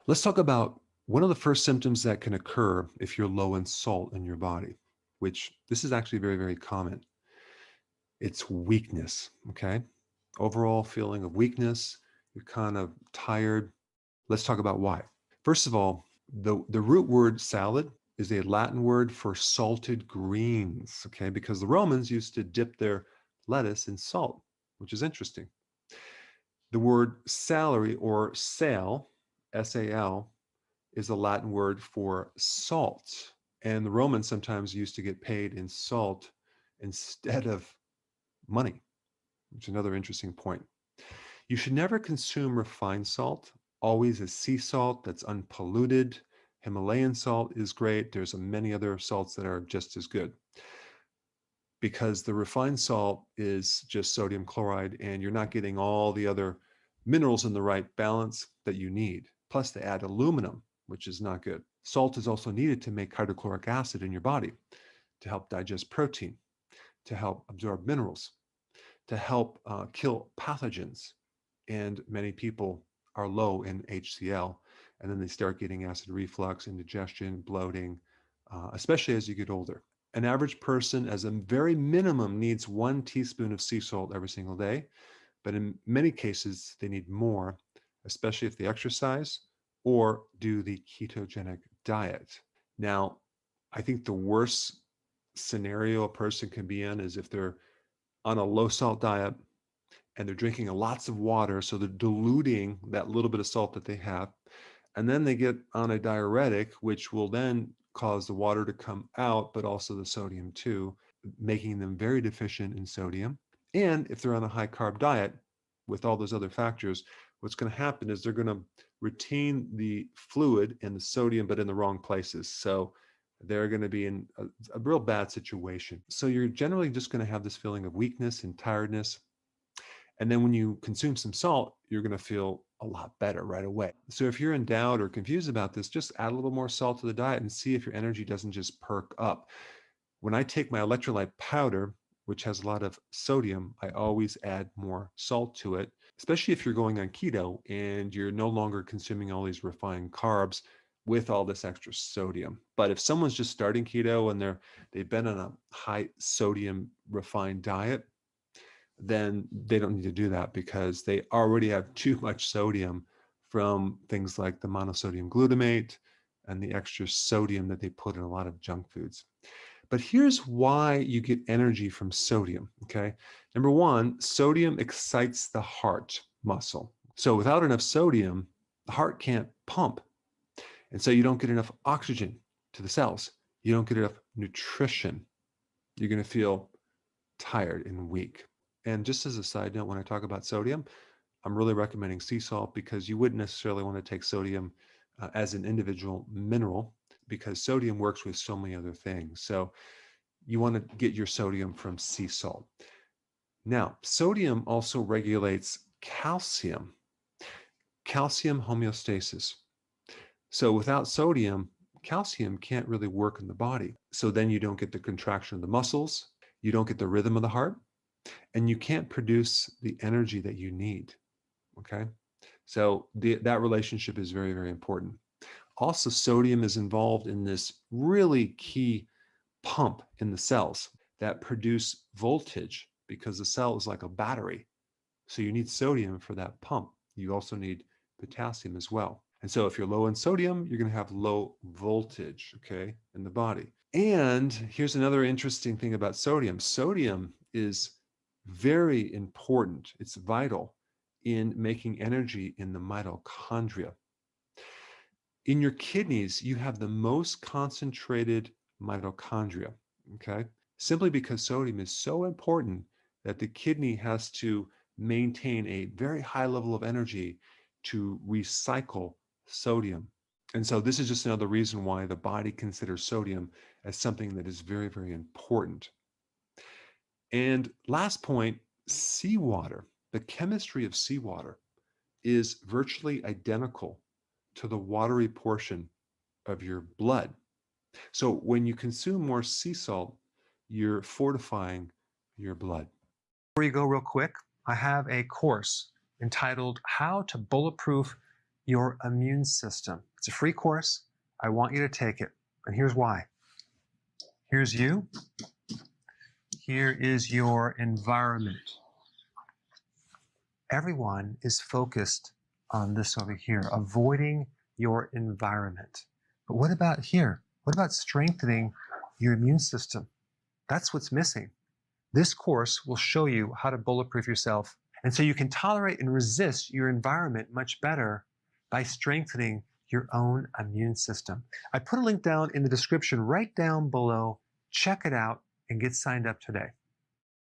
Let's talk about one of the first symptoms that can occur if you're low in salt in your body, which this is actually very, very common. It's weakness, okay? Overall feeling of weakness, you're kind of tired. Let's talk about why. First of all, the root word salad is a Latin word for salted greens, okay? Because the Romans used to dip their lettuce in salt, which is interesting. The word salary or sal, S-A-L, is a Latin word for salt. And the Romans sometimes used to get paid in salt instead of money, which is another interesting point. You should never consume refined salt, always a sea salt that's unpolluted. Himalayan salt is great. There's many other salts that are just as good, because the refined salt is just sodium chloride and you're not getting all the other minerals in the right balance that you need. Plus they add aluminum, which is not good. Salt is also needed to make hydrochloric acid in your body, to help digest protein, to help absorb minerals, to help kill pathogens. And many people are low in HCl, and then they start getting acid reflux, indigestion, bloating, especially as you get older. An average person, as a very minimum, needs 1 teaspoon of sea salt every single day, but in many cases, they need more, especially if they exercise or do the ketogenic diet. Now, I think the worst scenario a person can be in is if they're on a low salt diet and they're drinking lots of water, so they're diluting that little bit of salt that they have, and then they get on a diuretic, which will then cause the water to come out, but also the sodium too, making them very deficient in sodium. And if they're on a high carb diet with all those other factors, what's going to happen is they're going to retain the fluid and the sodium, but in the wrong places. So they're going to be in a real bad situation. So you're generally just going to have this feeling of weakness and tiredness. And then when you consume some salt, you're going to feel a lot better right away. So if you're in doubt or confused about this, just add a little more salt to the diet and see if your energy doesn't just perk up. When I take my electrolyte powder, which has a lot of sodium, I always add more salt to it, especially if you're going on keto and you're no longer consuming all these refined carbs with all this extra sodium. But if someone's just starting keto and they've been on a high sodium refined diet, then they don't need to do that because they already have too much sodium from things like the monosodium glutamate and the extra sodium that they put in a lot of junk foods. But here's why you get energy from sodium, okay? Number one, sodium excites the heart muscle. So without enough sodium, the heart can't pump. And so you don't get enough oxygen to the cells. You don't get enough nutrition. You're going to feel tired and weak. And just as a side note, when I talk about sodium, I'm really recommending sea salt because you wouldn't necessarily want to take sodium as an individual mineral because sodium works with so many other things. So you want to get your sodium from sea salt. Now, sodium also regulates calcium homeostasis. So without sodium, calcium can't really work in the body. So then you don't get the contraction of the muscles, you don't get the rhythm of the heart, and you can't produce the energy that you need, okay? So that relationship is very, very important. Also, sodium is involved in this really key pump in the cells that produce voltage because the cell is like a battery. So you need sodium for that pump. You also need potassium as well. And so if you're low in sodium, you're going to have low voltage, okay, in the body. And here's another interesting thing about sodium. Sodium is very important. It's vital in making energy in the mitochondria. In your kidneys, you have the most concentrated mitochondria, okay? Simply because sodium is so important that the kidney has to maintain a very high level of energy to recycle sodium. And so this is just another reason why the body considers sodium as something that is very, very important. And last point, seawater. The chemistry of seawater is virtually identical to the watery portion of your blood. So when you consume more sea salt, you're fortifying your blood. Before you go real quick, I have a course entitled How to Bulletproof your immune system. It's a free course. I want you to take it. And here's why. Here's you. Here is your environment. Everyone is focused on this over here, avoiding your environment. But what about here? What about strengthening your immune system? That's what's missing. This course will show you how to bulletproof yourself, and so you can tolerate and resist your environment much better by strengthening your own immune system. I put a link down in the description right down below. Check it out and get signed up today.